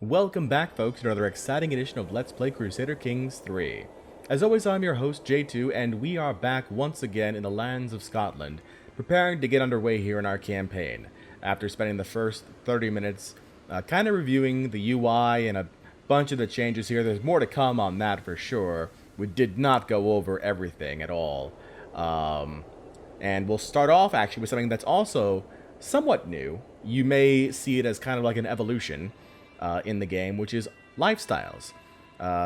Welcome back, folks, to another exciting edition of Let's Play Crusader Kings 3. As always, I'm your host, J2, and we are back once again in the lands of Scotland, preparing to get underway here in our campaign, after spending the first 30 minutes kind of reviewing the UI and a bunch of the changes here. There's more to come on that for sure. We did not go over everything at all. And we'll start off, actually, with something that's also somewhat new. You may see it as kind of like an evolution in the game, which is lifestyles.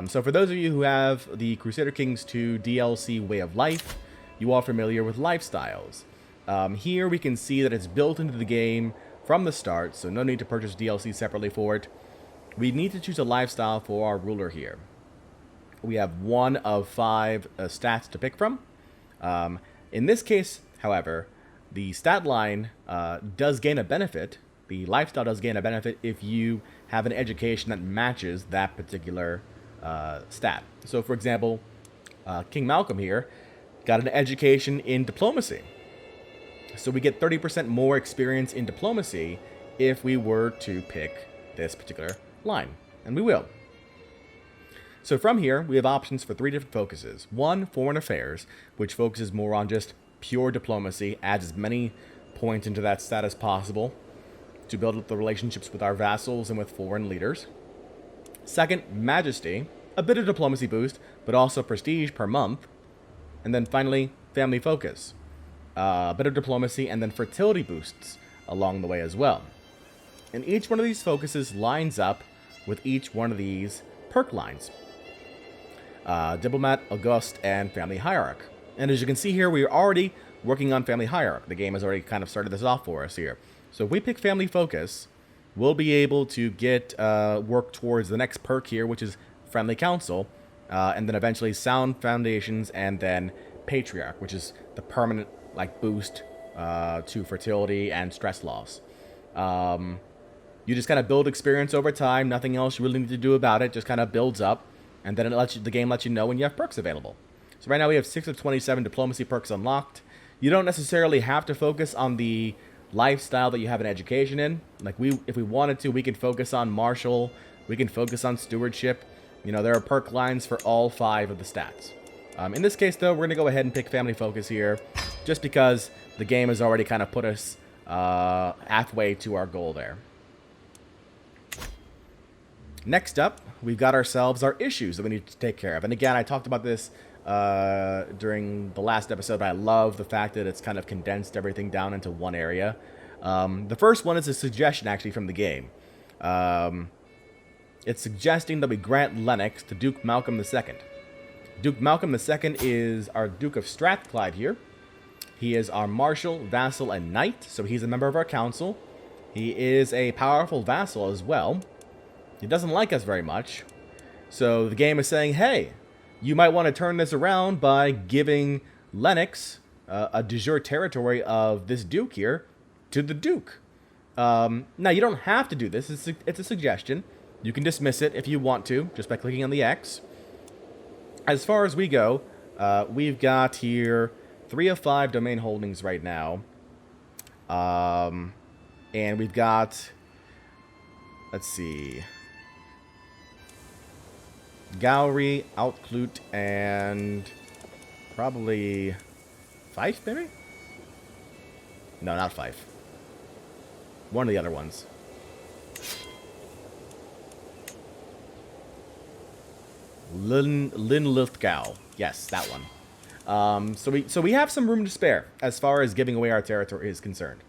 So for those of you who have the Crusader Kings 2 DLC Way of Life, you are familiar with lifestyles. Here we can see that it's built into the game from the start, so no need to purchase DLC separately for it. We need to choose a lifestyle for our ruler here. We have one of 5 stats to pick from. In this case, however, the stat line does gain a benefit. The lifestyle does gain a benefit if you have an education that matches that particular stat. So, for example, King Malcolm here got an education in diplomacy. So we get 30% more experience in diplomacy if we were to pick this particular line. And we will. So from here, we have options for 3 different focuses. One, foreign affairs, which focuses more on just pure diplomacy, adds as many points into that stat as possible to build up the relationships with our vassals and with foreign leaders. Second, majesty, a bit of diplomacy boost, but also prestige per month. And then finally, family focus, a bit of diplomacy, and then fertility boosts along the way as well. And each one of these focuses lines up with each one of these perk lines. Diplomat, August, and Family Hierarch. And as you can see here, we are already working on Family Hierarch. The game has already kind of started this off for us here. So if we pick Family Focus, we'll be able to get work towards the next perk here, which is Friendly Council, and then eventually Sound Foundations, and then Patriarch, which is the permanent boost to fertility and stress loss. You just kind of build experience over time. Nothing else you really need to do about it. Just kind of builds up, and then the game lets you know when you have perks available. So right now we have 6 of 27 diplomacy perks unlocked. You don't necessarily have to focus on the lifestyle that you have an education in. If we wanted to, we can focus on martial, we can focus on stewardship. You know, there are perk lines for all 5 of the stats. In this case, though, we're going to go ahead and pick family focus here, just because the game has already kind of put us halfway to our goal there. Next up, we've got ourselves our issues that we need to take care of. And again, I talked about this during the last episode, but I love the fact that it's kind of condensed everything down into one area. The first one is a suggestion, actually, from the game. It's suggesting that we grant Lennox to Duke Malcolm II. Duke Malcolm II is our Duke of Strathclyde here. He is our Marshal, Vassal, and Knight, so he's a member of our council. He is a powerful vassal as well. He doesn't like us very much. So the game is saying, hey, you might want to turn this around by giving Lennox a de jure territory of this duke here to the duke. Now, you don't have to do this. It's a suggestion. You can dismiss it if you want to, just by clicking on the X. As far as we go, we've got here 3 of 5 domain holdings right now. And we've got, let's see, Gowrie, Outclute, and probably Fife, maybe? No, not Fife. One of the other ones. Linlithgow. Yes, that one. So we have some room to spare as far as giving away our territory is concerned.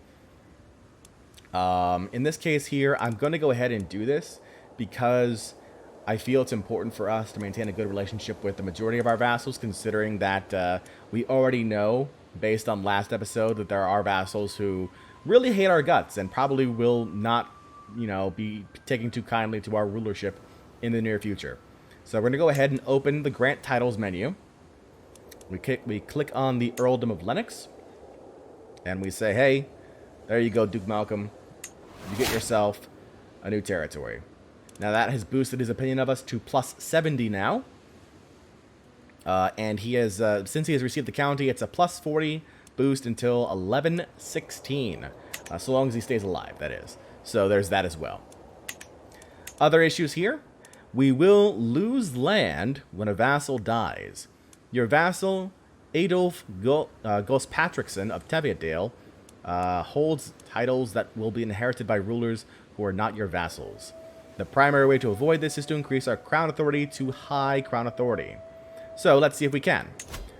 In this case here, I'm going to go ahead and do this because I feel it's important for us to maintain a good relationship with the majority of our vassals, considering that we already know, based on last episode, that there are vassals who really hate our guts and probably will not, be taking too kindly to our rulership in the near future. So we're going to go ahead and open the Grant Titles menu. We click on the Earldom of Lennox, and we say, hey, there you go, Duke Malcolm. You get yourself a new territory. Now that has boosted his opinion of us to plus 70 now. And he has, since he has received the county, it's a plus 40 boost until 1116. So long as he stays alive, that is. So there's that as well. Other issues here. We will lose land when a vassal dies. Your vassal, Adolf Gospatrickson of Teviotdale, holds titles that will be inherited by rulers who are not your vassals. The primary way to avoid this is to increase our crown authority to high crown authority. So let's see if we can.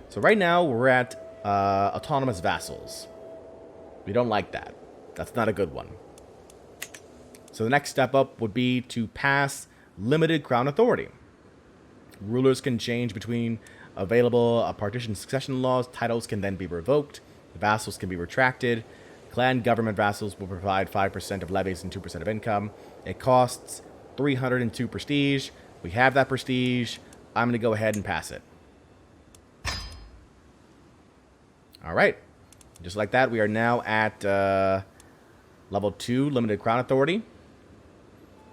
So right now we're at autonomous vassals. We don't like that. That's not a good one. So the next step up would be to pass limited crown authority. Rulers can change between available partition succession laws. Titles can then be revoked. Vassals can be retracted. Clan government vassals will provide 5% of levies and 2% of income. It costs 302 prestige. We have that prestige. I'm going to go ahead and pass it. All right. Just like that, we are now at level 2, limited crown authority.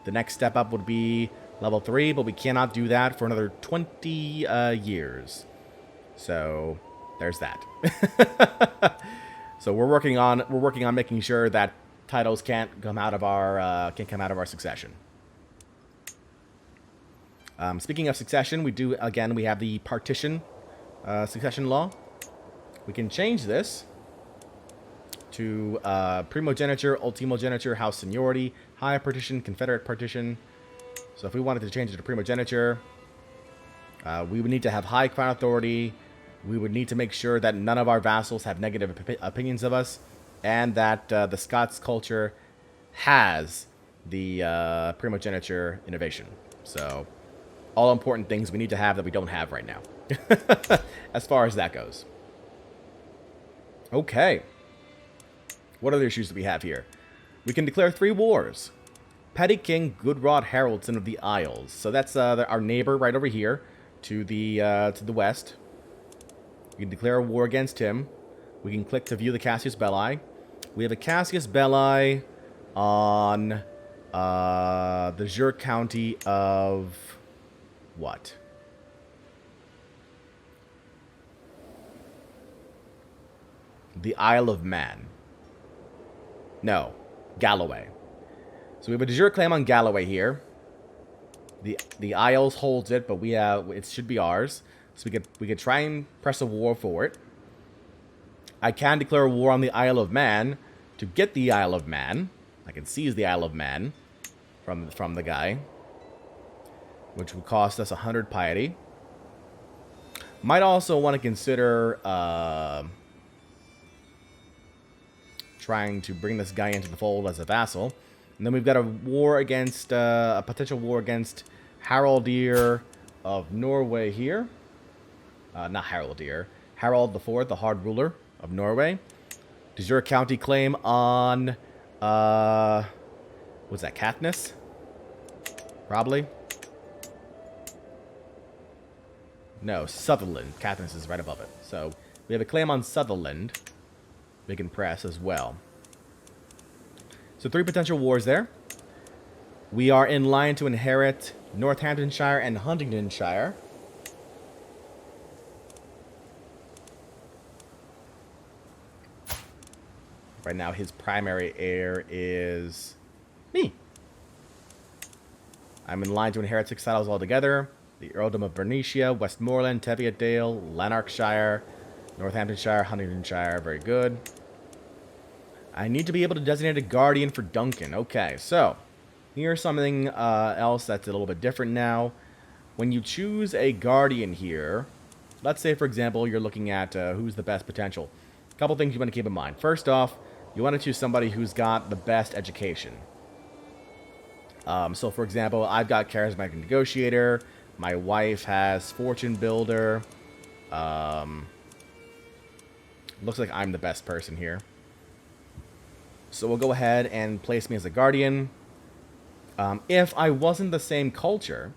The next step up would be level 3, but we cannot do that for another 20 years. So there's that. So we're working on making sure that titles can't come out of our succession. Speaking of succession, we have the partition succession law. We can change this to primogeniture, ultimogeniture, house seniority, high partition, confederate partition. So if we wanted to change it to primogeniture, we would need to have high crown authority. We would need to make sure that none of our vassals have negative opinions of us, and that the Scots culture has the primogeniture innovation. So all important things we need to have that we don't have right now, as far as that goes. Okay. What other issues do we have here? We can declare 3 wars. Petty King Gudrod Haraldson of the Isles. So that's our neighbor right over here to the west. We can declare a war against him. We can click to view the Cassius Belli. We have a Cassius Belli on the Jure County of what? The Isle of Man. No, Galloway. So we have a de jure claim on Galloway here. The Isles holds it, but it should be ours. So we could try and press a war for it. I can declare a war on the Isle of Man to get the Isle of Man. I can seize the Isle of Man from the guy, which would cost us 100 piety. Might also want to consider trying to bring this guy into the fold as a vassal. And then we've got a potential war against Haraldir of Norway here. Not Haraldir. Harald IV, the Hard Ruler of Norway. De jure county claim on, what's that, Katniss? Probably. No, Sutherland. Katniss is right above it. So we have a claim on Sutherland. We can press as well. So 3 potential wars there. We are in line to inherit Northamptonshire and Huntingdonshire. Right now, his primary heir is me. I'm in line to inherit 6 titles altogether. The Earldom of Bernicia, Westmoreland, Teviotdale, Lanarkshire, Northamptonshire, Huntingdonshire. Very good. I need to be able to designate a guardian for Duncan. Okay, so here's something else that's a little bit different now. When you choose a guardian here, let's say, for example, you're looking at who's the best potential. A couple things you want to keep in mind. First off, you want to choose somebody who's got the best education. So, for example, I've got Charismatic Negotiator. My wife has Fortune Builder. Looks like I'm the best person here. So we'll go ahead and place me as a guardian. If I wasn't the same culture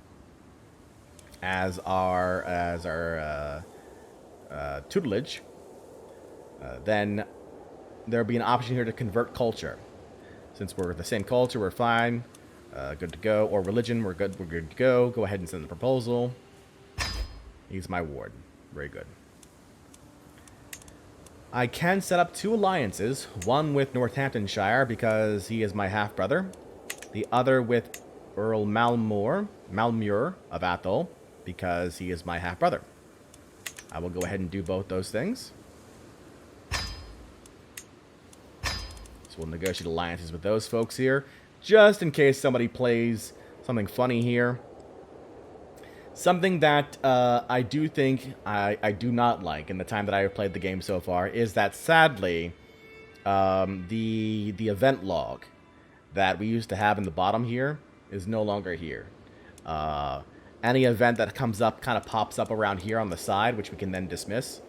as our tutelage, then there'll be an option here to convert culture. Since we're the same culture, we're fine. Good to go. Or religion, we're good to go. Go ahead and send the proposal. He's my ward. Very good. I can set up 2 alliances. One with Northamptonshire because he is my half-brother. The other with Earl Malmure of Athol, because he is my half-brother. I will go ahead and do both those things. So we'll negotiate alliances with those folks here, just in case somebody plays something funny here. Something that I do think I do not like in the time that I have played the game so far is that, sadly, the event log that we used to have in the bottom here is no longer here. Any event that comes up kind of pops up around here on the side, which we can then dismiss,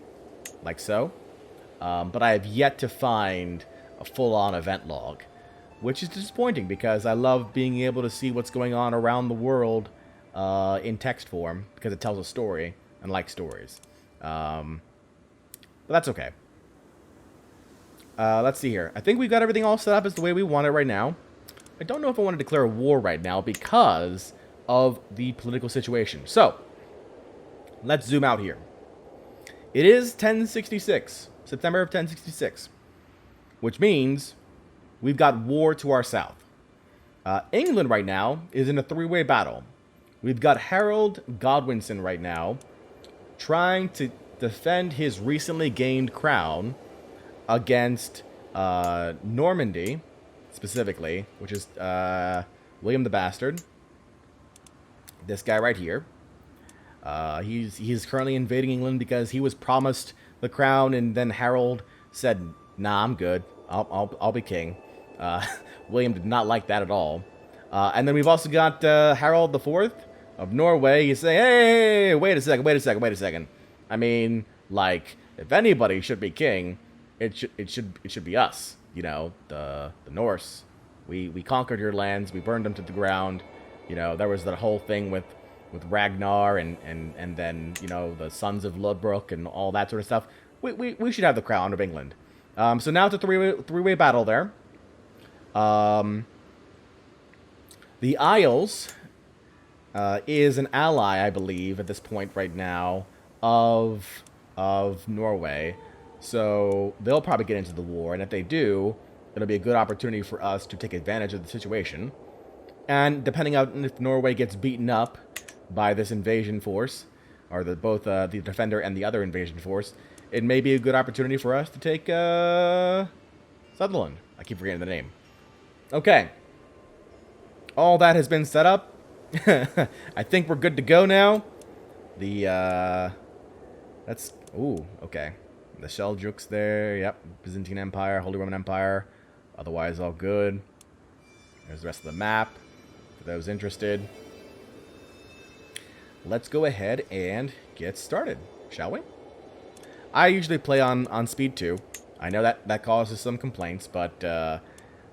like so. But I have yet to find a full-on event log, which is disappointing because I love being able to see what's going on around the world in text form, because it tells a story, and I like stories. But that's okay. Let's see here. I think we've got everything all set up as the way we want it right now. I don't know if I want to declare a war right now because of the political situation. So, let's zoom out here. It is 1066, September of 1066, which means we've got war to our south. England right now is in a three-way battle. We've got Harold Godwinson right now trying to defend his recently gained crown against Normandy, specifically, which is William the Bastard. This guy right here. He's currently invading England because he was promised the crown, and then Harold said, "Nah, I'm good. I'll be king." William did not like that at all. And then we've also got Harold IV of Norway. He's saying, "Hey, wait a second. I mean, like, if anybody should be king, it should be us. You know, the Norse. We conquered your lands. We burned them to the ground. You know, there was that whole thing with Ragnar and then, you know, the sons of Lodbrok and all that sort of stuff. We should have the crown of England." So now it's a three-way battle there. The Isles is an ally, I believe, at this point right now of Norway. So they'll probably get into the war, and if they do, it'll be a good opportunity for us to take advantage of the situation. And depending on if Norway gets beaten up by this invasion force, or both the defender and the other invasion force, it may be a good opportunity for us to take Sutherland. I keep forgetting the name. Okay. All that has been set up. I think we're good to go now. Ooh, okay. The Seljuks there, yep. Byzantine Empire, Holy Roman Empire. Otherwise, all good. There's the rest of the map, for those interested. Let's go ahead and get started, shall we? I usually play on speed 2. I know that causes some complaints, but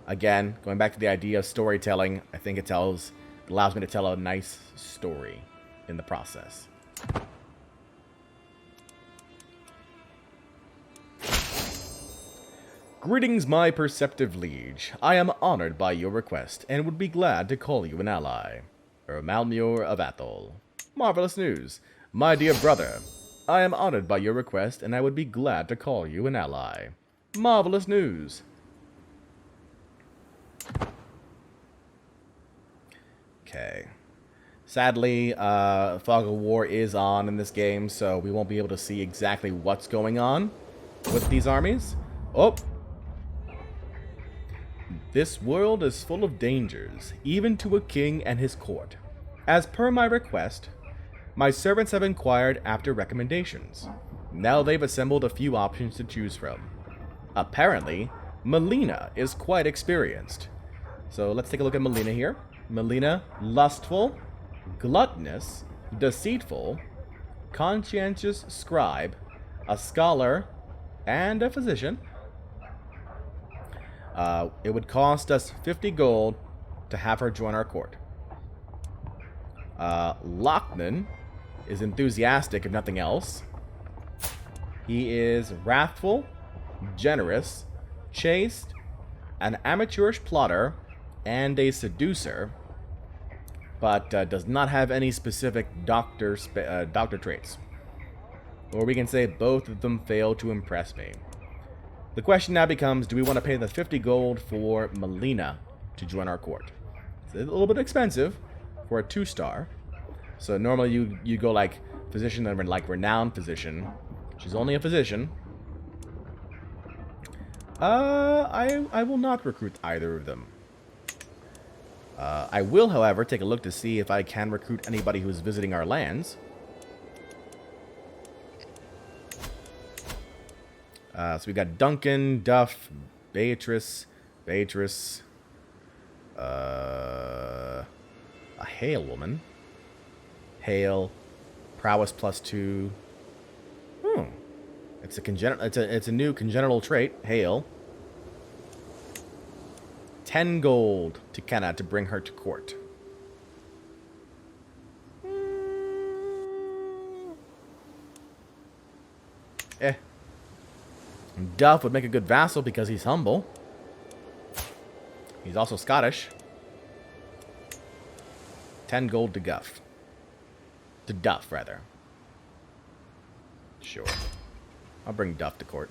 again, going back to the idea of storytelling, I think it allows me to tell a nice story in the process. Greetings, my perceptive liege. I am honored by your request, and would be glad to call you an ally. Malmure of Athol. Marvelous news. My dear brother, I am honored by your request, and I would be glad to call you an ally. Marvelous news. Okay. Sadly, Fog of War is on in this game, so we won't be able to see exactly what's going on with these armies. Oh! This world is full of dangers, even to a king and his court. As per my request, my servants have inquired after recommendations. Now they've assembled a few options to choose from. Apparently, Melina is quite experienced. So let's take a look at Melina here. Melina, lustful, gluttonous, deceitful, conscientious scribe, a scholar, and a physician. It would cost us 50 gold to have her join our court. Lochnan is enthusiastic, if nothing else. He is wrathful, generous, chaste, an amateurish plotter, and a seducer, but does not have any specific doctor traits. Or we can say both of them fail to impress me. The question now becomes, do we want to pay the 50 gold for Melina to join our court? It's a little bit expensive for a 2-star. So normally you go like physician and like renowned physician. She's only a physician. I will not recruit either of them. I will, however, take a look to see if I can recruit anybody who's visiting our lands. So we got Duncan, Duff, Beatrice, a Hale woman. Hale, prowess +2. It's a congenital. It's a new congenital trait. Hale. 10 gold to Kenna to bring her to court. Duff would make a good vassal because he's humble. He's also Scottish. 10 gold to Guff. To Duff, rather. Sure. I'll bring Duff to court.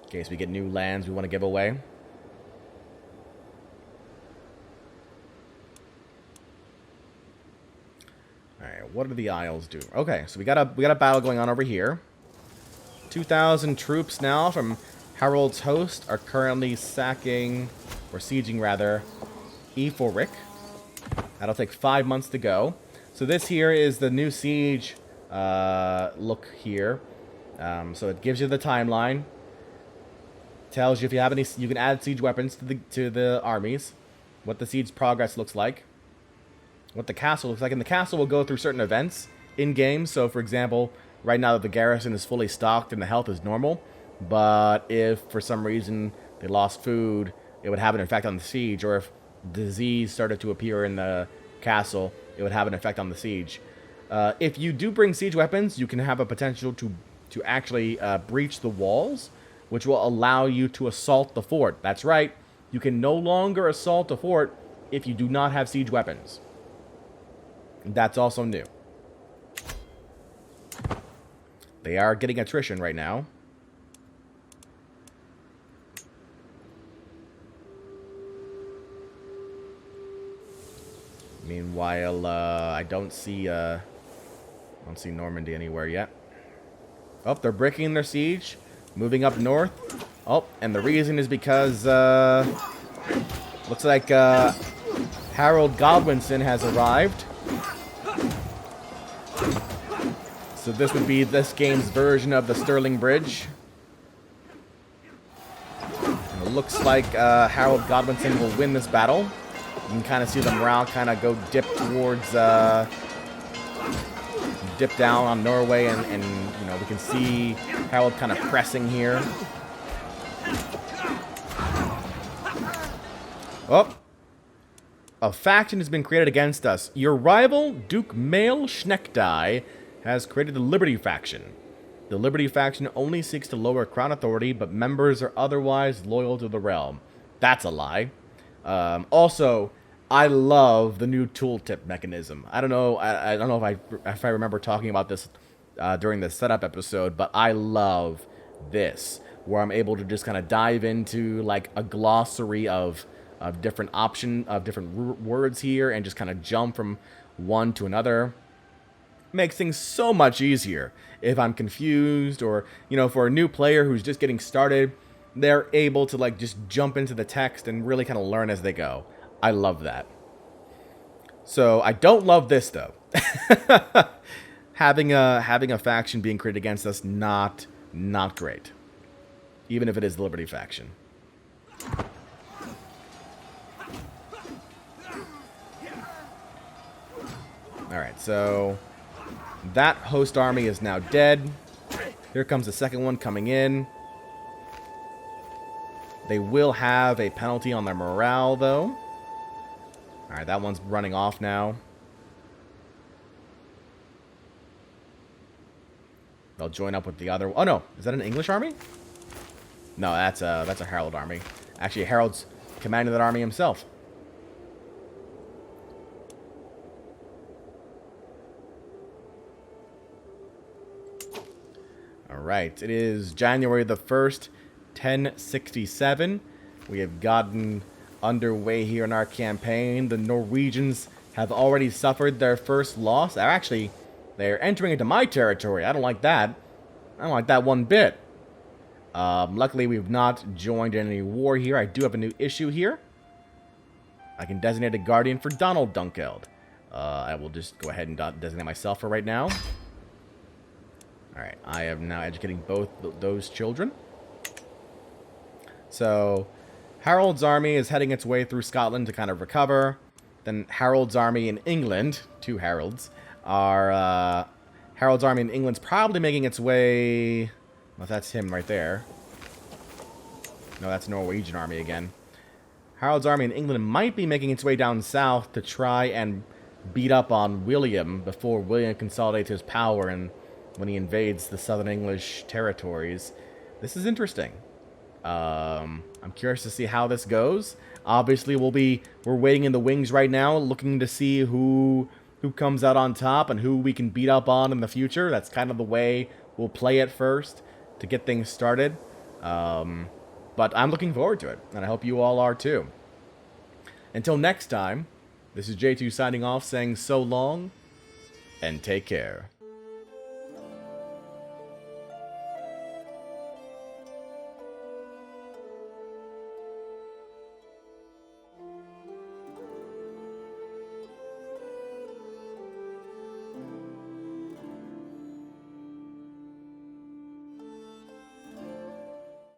In case we get new lands we want to give away. Alright, what do the Isles do? Okay, so we got a battle going on over here. 2,000 troops now from Harold's host are currently sacking, or sieging rather, Eforik. That'll take 5 months to go. So this here is the new siege look here. So it gives you the timeline. Tells you if you have any, you can add siege weapons to the armies. What the siege progress looks like. What the castle looks like. And the castle will go through certain events in game. So for example, right now the garrison is fully stocked and the health is normal. But if for some reason they lost food, it would have an effect on the siege. Or if disease started to appear in the castle, it would have an effect on the siege. If you do bring siege weapons, you can have a potential to actually breach the walls, which will allow you to assault the fort. That's right, you can no longer assault a fort if you do not have siege weapons. That's also new. They are getting attrition right now. Meanwhile, I don't see Normandy anywhere yet. Oh, they're breaking their siege, moving up north. Oh, and the reason is because looks like Harold Godwinson has arrived. So this would be this game's version of the Stirling Bridge. And it looks like Harold Godwinson will win this battle. You can kind of see the morale kind of go dip towards, dip down on Norway, and you know, we can see Harold kind of pressing here. Oh, a faction has been created against us. Your rival, Duke Mael Schneckdye, has created the Liberty faction. The Liberty faction only seeks to lower crown authority, but members are otherwise loyal to the realm. That's a lie. Also, I love the new tooltip mechanism. I don't know if I remember talking about this during the setup episode, but I love this, where I'm able to just kind of dive into like a glossary of different words here and just kind of jump from one to another. Makes things so much easier. If I'm confused, or you know, for a new player who's just getting started, they're able to like just jump into the text and really kind of learn as they go. I love that. So I don't love this though. having a faction being created against us, not great. Even if it is the Liberty faction. Alright, so that host army is now dead. Here comes the second one coming in. They will have a penalty on their morale, though. Alright, that one's running off now. They'll join up with the other... Oh, no. Is that an English army? No, that's a Harold army. Actually, Harold's commanding that army himself. Alright, it is January the 1st, 1067. We have gotten underway here in our campaign. The Norwegians have already suffered their first loss. They're entering into my territory. I don't like that. I don't like that one bit. Luckily, we've not joined in any war here. I do have a new issue here. I can designate a guardian for Dunkeld. I will just go ahead and designate myself for right now. Alright, I am now educating both those children. So, Harold's army is heading its way through Scotland to kind of recover. Then Harold's army in England, two Harolds, are, Harold's army in England's probably making its way... Well, that's him right there. No, that's Norwegian army again. Harold's army in England might be making its way down south to try and beat up on William before William consolidates his power and when he invades the southern English territories. This is interesting. I'm curious to see how this goes. Obviously, we're waiting in the wings right now, looking to see who comes out on top and who we can beat up on in the future. That's kind of the way we'll play it first to get things started. But I'm looking forward to it, and I hope you all are too. Until next time, this is J2 signing off, saying so long, and take care.